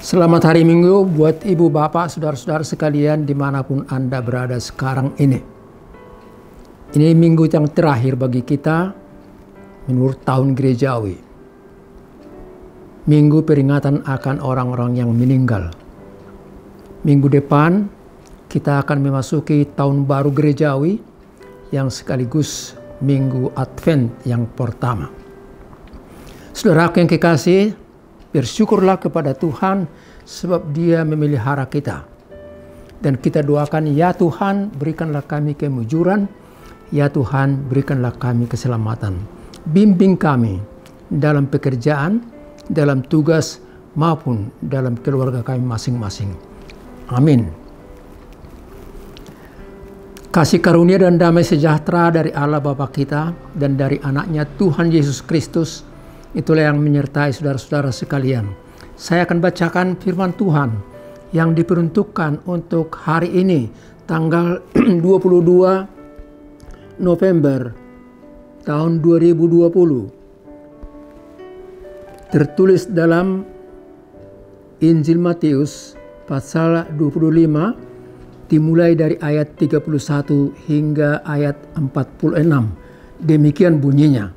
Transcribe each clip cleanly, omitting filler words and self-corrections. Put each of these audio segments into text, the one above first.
Selamat hari Minggu buat ibu, bapak, saudara-saudara sekalian dimanapun Anda berada sekarang ini. Ini minggu yang terakhir bagi kita menurut tahun gerejawi. Minggu peringatan akan orang-orang yang meninggal. Minggu depan kita akan memasuki tahun baru gerejawi yang sekaligus minggu Advent yang pertama. Saudaraku yang kekasih, bersyukurlah kepada Tuhan sebab Dia memelihara kita. Dan kita doakan, ya Tuhan berikanlah kami kemujuran, ya Tuhan berikanlah kami keselamatan. Bimbing kami dalam pekerjaan, dalam tugas maupun dalam keluarga kami masing-masing. Amin. Kasih karunia dan damai sejahtera dari Allah Bapa kita dan dari anaknya Tuhan Yesus Kristus, itulah yang menyertai saudara-saudara sekalian. Saya akan bacakan firman Tuhan yang diperuntukkan untuk hari ini, tanggal 22 November tahun 2020. Tertulis dalam Injil Matius pasal 25, dimulai dari ayat 31 hingga ayat 46. Demikian bunyinya.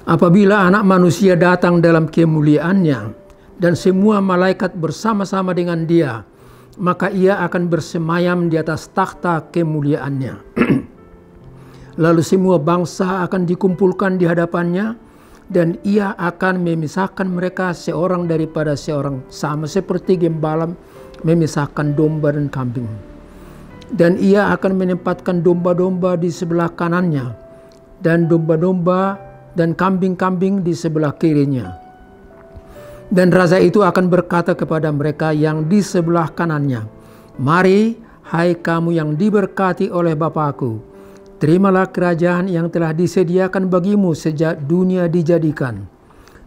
Apabila Anak Manusia datang dalam kemuliaannya dan semua malaikat bersama-sama dengan Dia, maka Ia akan bersemayam di atas takhta kemuliaannya. Lalu semua bangsa akan dikumpulkan di hadapannya, dan Ia akan memisahkan mereka seorang daripada seorang, sama seperti gembala memisahkan domba dan kambing. Dan Ia akan menempatkan domba-domba di sebelah kanannya, dan domba-domba dan kambing-kambing di sebelah kirinya. Dan raja itu akan berkata kepada mereka yang di sebelah kanannya, "Mari, hai kamu yang diberkati oleh Bapa-Ku, terimalah kerajaan yang telah disediakan bagimu sejak dunia dijadikan.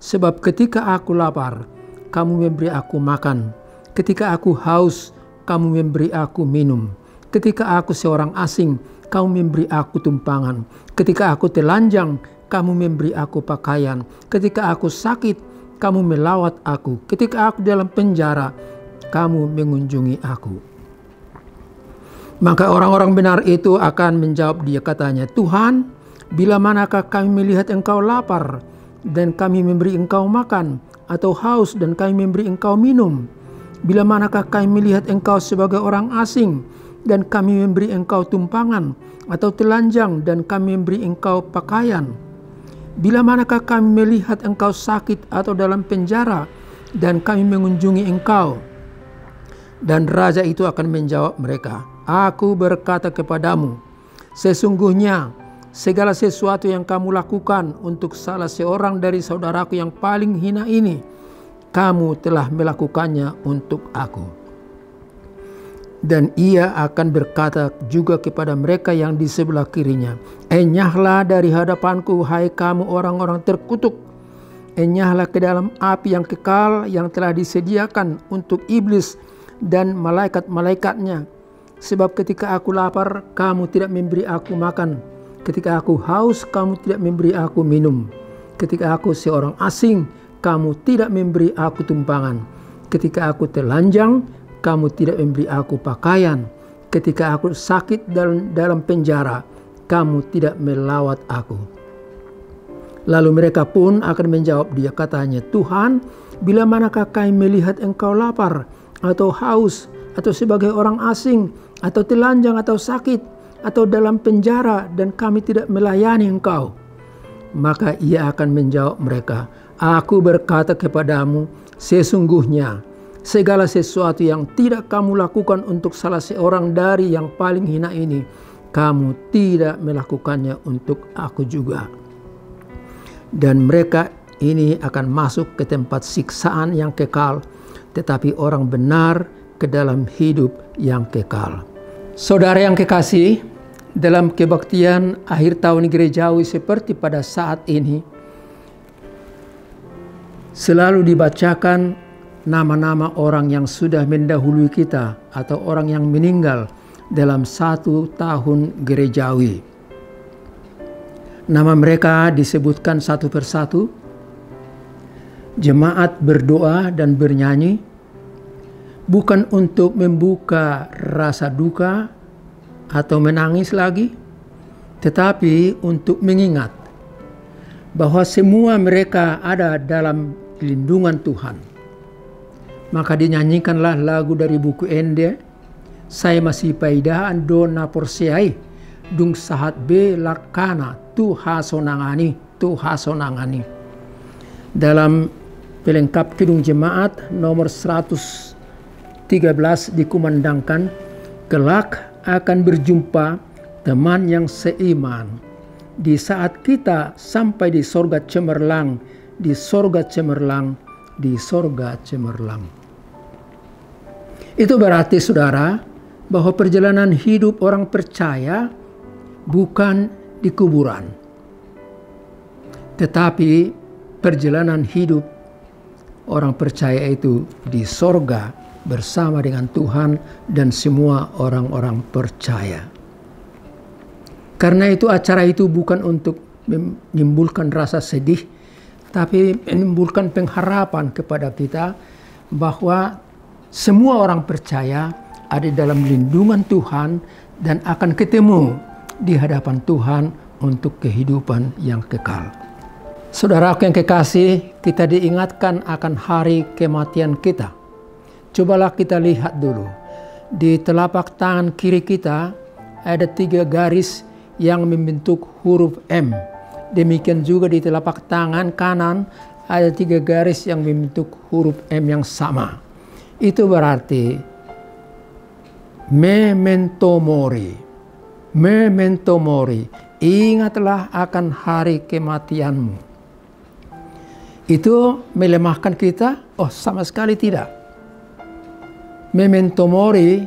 Sebab ketika aku lapar, kamu memberi aku makan. Ketika aku haus, kamu memberi aku minum. Ketika aku seorang asing, kamu memberi aku tumpangan. Ketika aku telanjang, kamu memberi aku pakaian. Ketika aku sakit, kamu melawat aku. Ketika aku dalam penjara, kamu mengunjungi aku." Maka orang-orang benar itu akan menjawab Dia, katanya, "Tuhan, bila manakah kami melihat Engkau lapar dan kami memberi Engkau makan, atau haus dan kami memberi Engkau minum? Bila manakah kami melihat Engkau sebagai orang asing dan kami memberi Engkau tumpangan, atau telanjang dan kami memberi Engkau pakaian? Bila manakah kami melihat Engkau sakit atau dalam penjara dan kami mengunjungi Engkau?" Dan raja itu akan menjawab mereka, "Aku berkata kepadamu, sesungguhnya segala sesuatu yang kamu lakukan untuk salah seorang dari saudaraku yang paling hina ini, kamu telah melakukannya untuk aku." Dan Ia akan berkata juga kepada mereka yang di sebelah kirinya, "Enyahlah dari hadapanku, hai kamu orang-orang terkutuk. Enyahlah ke dalam api yang kekal yang telah disediakan untuk iblis dan malaikat-malaikatnya. Sebab ketika aku lapar, kamu tidak memberi aku makan. Ketika aku haus, kamu tidak memberi aku minum. Ketika aku seorang asing, kamu tidak memberi aku tumpangan. Ketika aku telanjang, kamu tidak memberi aku pakaian. Ketika aku sakit dalam penjara, kamu tidak melawat aku." Lalu mereka pun akan menjawab Dia, katanya, "Tuhan, bila manakah kami melihat Engkau lapar atau haus atau sebagai orang asing atau telanjang atau sakit atau dalam penjara dan kami tidak melayani Engkau?" Maka Ia akan menjawab mereka, "Aku berkata kepadamu, sesungguhnya segala sesuatu yang tidak kamu lakukan untuk salah seorang dari yang paling hina ini, kamu tidak melakukannya untuk aku juga." Dan mereka ini akan masuk ke tempat siksaan yang kekal, tetapi orang benar ke dalam hidup yang kekal. Saudara yang kekasih, dalam kebaktian akhir tahun gerejawi seperti pada saat ini, selalu dibacakan nama-nama orang yang sudah mendahului kita atau orang yang meninggal dalam satu tahun gerejawi. Nama mereka disebutkan satu persatu. Jemaat berdoa dan bernyanyi bukan untuk membuka rasa duka atau menangis lagi, tetapi untuk mengingat bahwa semua mereka ada dalam lindungan Tuhan. Maka dinyanyikanlah lagu dari buku Ende, Saya Masih Paidaan Dona Porsiai, Dung Sahat Be Lakana, Tuha Sonangani, Tuha Sonangani. Dalam pelengkap Kidung Jemaat nomor 113 dikumandangkan, kelak akan berjumpa teman yang seiman di saat kita sampai di sorga cemerlang, di sorga cemerlang, di sorga cemerlang. Itu berarti saudara bahwa perjalanan hidup orang percaya bukan di kuburan, tetapi perjalanan hidup orang percaya itu di sorga bersama dengan Tuhan dan semua orang-orang percaya. Karena itu acara itu bukan untuk menimbulkan rasa sedih, tapi menimbulkan pengharapan kepada kita bahwa semua orang percaya ada dalam lindungan Tuhan dan akan ketemu di hadapan Tuhan untuk kehidupan yang kekal. Saudaraku yang kekasih, kita diingatkan akan hari kematian kita. Cobalah kita lihat dulu. Di telapak tangan kiri kita ada 3 garis yang membentuk huruf M. Demikian juga di telapak tangan kanan ada 3 garis yang membentuk huruf M yang sama. Itu berarti memento mori. Memento mori. Ingatlah akan hari kematianmu. Itu melemahkan kita? Oh, sama sekali tidak. Memento mori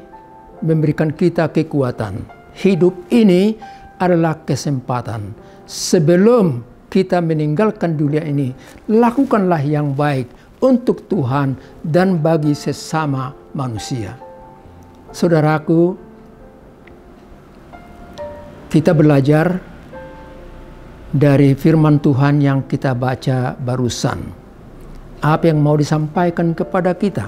memberikan kita kekuatan. Hidup ini adalah kesempatan. Sebelum kita meninggalkan dunia ini, lakukanlah yang baik untuk Tuhan dan bagi sesama manusia. Saudaraku, kita belajar dari firman Tuhan yang kita baca barusan. Apa yang mau disampaikan kepada kita?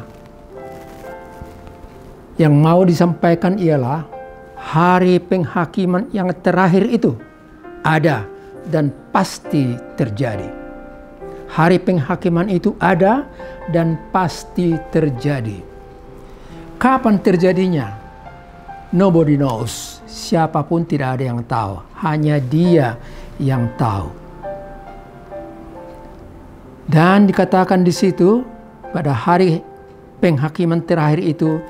Yang mau disampaikan ialah hari penghakiman yang terakhir itu ada dan pasti terjadi. Hari penghakiman itu ada dan pasti terjadi. Kapan terjadinya? Nobody knows. Siapapun tidak ada yang tahu. Hanya Dia yang tahu. Dan dikatakan di situ pada hari penghakiman terakhir itu,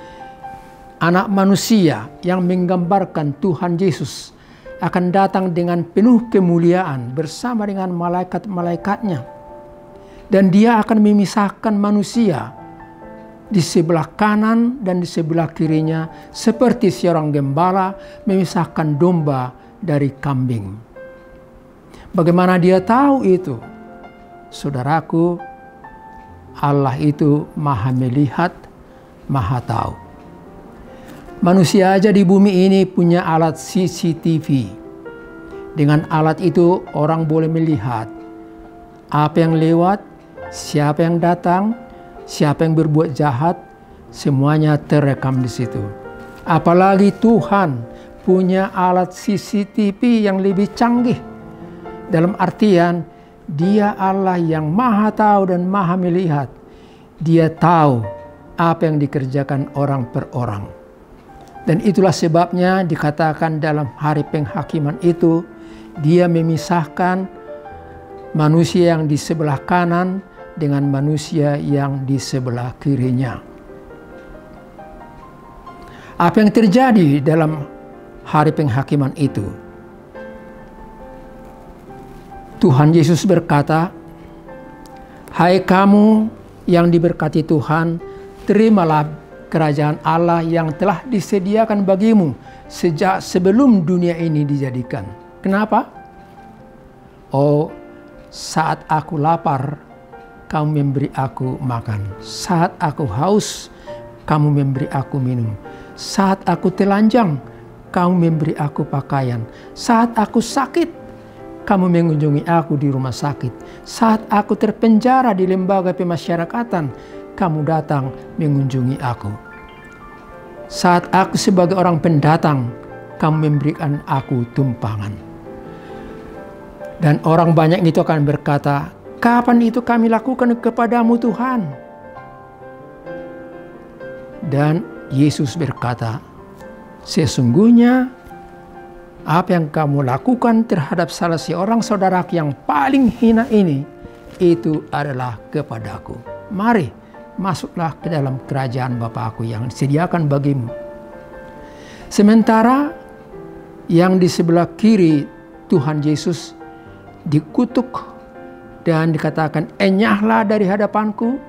Anak manusia yang menggambarkan Tuhan Yesus akan datang dengan penuh kemuliaan bersama dengan malaikat-malaikatnya. Dan Dia akan memisahkan manusia di sebelah kanan dan di sebelah kirinya seperti seorang gembala memisahkan domba dari kambing. Bagaimana Dia tahu itu? Saudaraku, Allah itu Maha melihat, Maha tahu. Manusia aja di bumi ini punya alat CCTV. Dengan alat itu orang boleh melihat apa yang lewat, siapa yang datang, siapa yang berbuat jahat, semuanya terekam di situ. Apalagi Tuhan punya alat CCTV yang lebih canggih. Dalam artian, Dia Allah yang Maha tahu dan Maha melihat. Dia tahu apa yang dikerjakan orang per orang. Dan itulah sebabnya dikatakan dalam hari penghakiman itu, Dia memisahkan manusia yang di sebelah kanan dengan manusia yang di sebelah kirinya. Apa yang terjadi dalam hari penghakiman itu? Tuhan Yesus berkata, "Hai kamu yang diberkati Tuhan, terimalah kerajaan Allah yang telah disediakan bagimu sejak sebelum dunia ini dijadikan." Kenapa? Oh, saat aku lapar, kamu memberi aku makan. Saat aku haus, kamu memberi aku minum. Saat aku telanjang, kamu memberi aku pakaian. Saat aku sakit, kamu mengunjungi aku di rumah sakit. Saat aku terpenjara di lembaga pemasyarakatan, kamu datang mengunjungi aku. Saat aku sebagai orang pendatang, kamu memberikan aku tumpangan. Dan orang banyak itu akan berkata, kapan itu kami lakukan kepadamu Tuhan? Dan Yesus berkata, sesungguhnya apa yang kamu lakukan terhadap salah seorang saudaraku yang paling hina ini, itu adalah kepadaku. Mari, masuklah ke dalam kerajaan Bapakku yang disediakan bagimu. Sementara yang di sebelah kiri Tuhan Yesus dikutuk dan dikatakan, enyahlah dari hadapanku,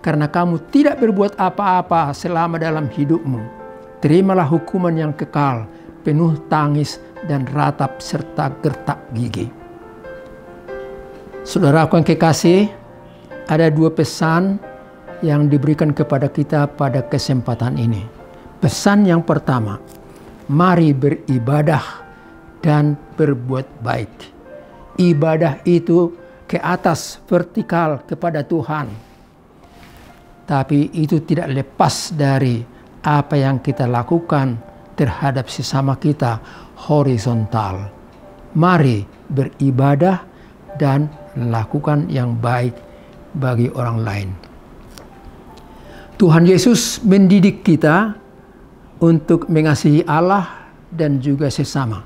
karena kamu tidak berbuat apa-apa selama dalam hidupmu. Terimalah hukuman yang kekal, penuh tangis dan ratap serta gertak gigi. Saudaraku yang kekasih, ada dua pesan yang diberikan kepada kita pada kesempatan ini. Pesan yang pertama, mari beribadah dan berbuat baik. Ibadah itu ke atas, vertikal kepada Tuhan. Tapi itu tidak lepas dari apa yang kita lakukan terhadap sesama kita, horizontal. Mari beribadah dan lakukan yang baik bagi orang lain. Tuhan Yesus mendidik kita untuk mengasihi Allah dan juga sesama.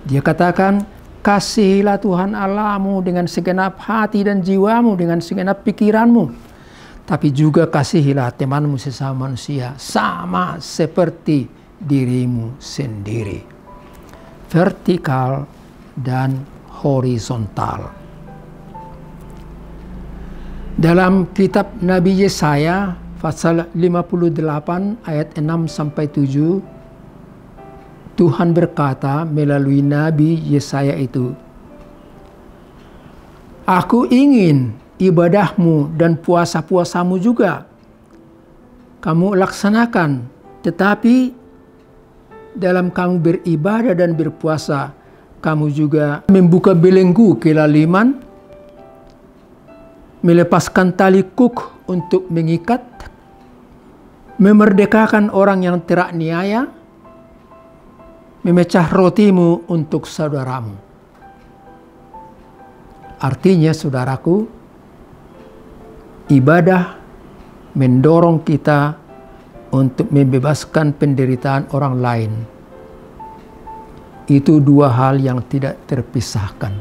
Dia katakan, kasihilah Tuhan Allahmu dengan segenap hati dan jiwamu, dengan segenap pikiranmu. Tapi juga kasihilah temanmu sesama manusia, sama seperti dirimu sendiri. Vertikal dan horizontal. Dalam kitab Nabi Yesaya pasal 58 ayat 6-7, Tuhan berkata melalui Nabi Yesaya itu, aku ingin ibadahmu dan puasa-puasamu juga kamu laksanakan, tetapi dalam kamu beribadah dan berpuasa, kamu juga membuka belenggu kelaliman, melepaskan tali kuk untuk mengikat, memerdekakan orang yang teraniaya, memecah rotimu untuk saudaramu. Artinya, saudaraku, ibadah mendorong kita untuk membebaskan penderitaan orang lain. Itu dua hal yang tidak terpisahkan.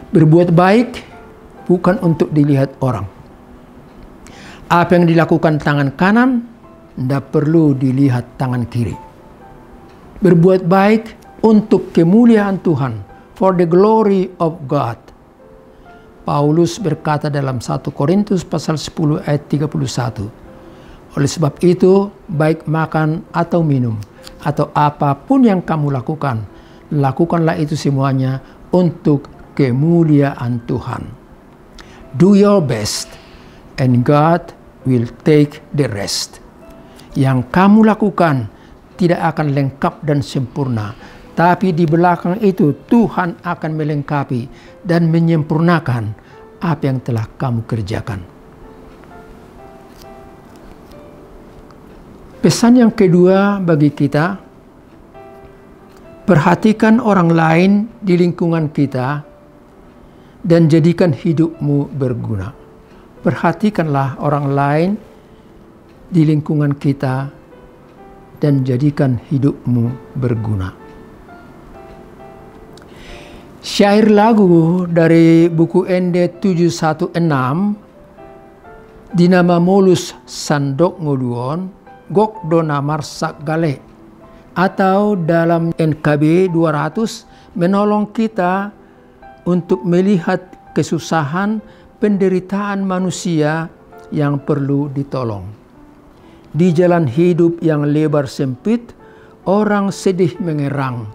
Berbuat baik bukan untuk dilihat orang. Apa yang dilakukan tangan kanan tidak perlu dilihat tangan kiri. Berbuat baik untuk kemuliaan Tuhan, for the glory of God. Paulus berkata dalam 1 Korintus pasal 10 ayat 31. Oleh sebab itu, baik makan atau minum, atau apapun yang kamu lakukan, lakukanlah itu semuanya untuk kemuliaan Tuhan. Do your best, and God will take the rest. Yang kamu lakukan tidak akan lengkap dan sempurna, tapi di belakang itu Tuhan akan melengkapi dan menyempurnakan apa yang telah kamu kerjakan. Pesan yang kedua bagi kita, perhatikan orang lain di lingkungan kita dan jadikan hidupmu berguna. Perhatikanlah orang lain di lingkungan kita dan jadikan hidupmu berguna. Syair lagu dari buku ND 716 dinama Molus Sandok Ngoluon Gok Dona Marsak Gale, atau dalam NKB 200 menolong kita untuk melihat kesusahan penderitaan manusia yang perlu ditolong. Di jalan hidup yang lebar sempit, orang sedih mengerang.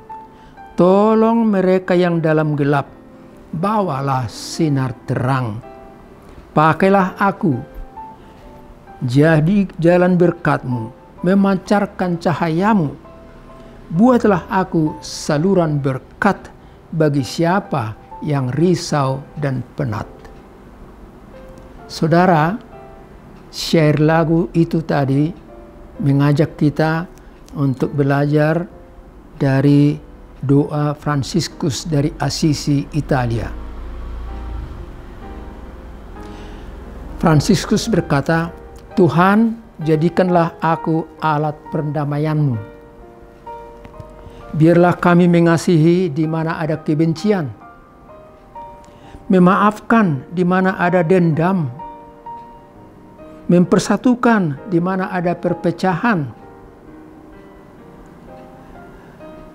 Tolong mereka yang dalam gelap, bawalah sinar terang. Pakailah aku, jadi jalan berkat-Mu, memancarkan cahayamu. buatlah aku saluran berkat bagi siapa yang risau dan penat. Saudara, syair lagu itu tadi mengajak kita untuk belajar dari doa Fransiskus dari Assisi, Italia. Fransiskus berkata, Tuhan, jadikanlah aku alat perdamaian-Mu. Biarlah kami mengasihi di mana ada kebencian, memaafkan di mana ada dendam, mempersatukan di mana ada perpecahan,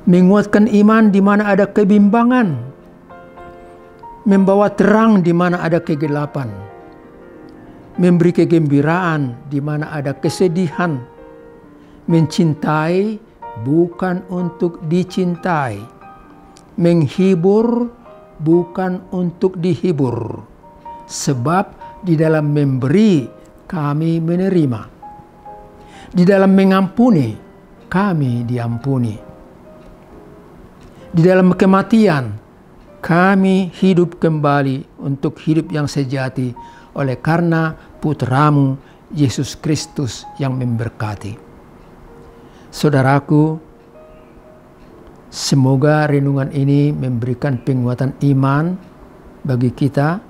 menguatkan iman di mana ada kebimbangan, membawa terang di mana ada kegelapan, memberi kegembiraan di mana ada kesedihan, mencintai bukan untuk dicintai, menghibur bukan untuk dihibur, sebab di dalam memberi kami menerima, di dalam mengampuni kami diampuni, di dalam kematian kami hidup kembali untuk hidup yang sejati oleh karena Putra-Mu Yesus Kristus yang memberkati. Saudaraku, semoga renungan ini memberikan penguatan iman bagi kita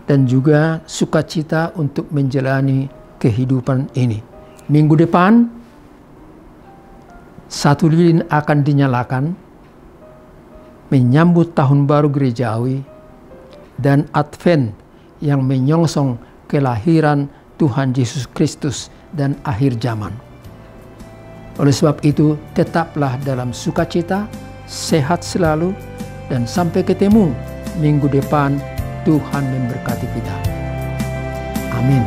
dan juga sukacita untuk menjalani kehidupan ini. Minggu depan, 1 lilin akan dinyalakan menyambut tahun baru gerejawi dan Advent yang menyongsong kelahiran Tuhan Yesus Kristus dan akhir zaman. Oleh sebab itu, tetaplah dalam sukacita, sehat selalu, dan sampai ketemu minggu depan. Tuhan memberkati kita. Amin.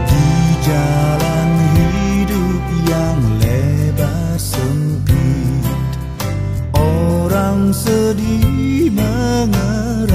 Di jalan hidup yang lebar sempit, orang sedih mengerang.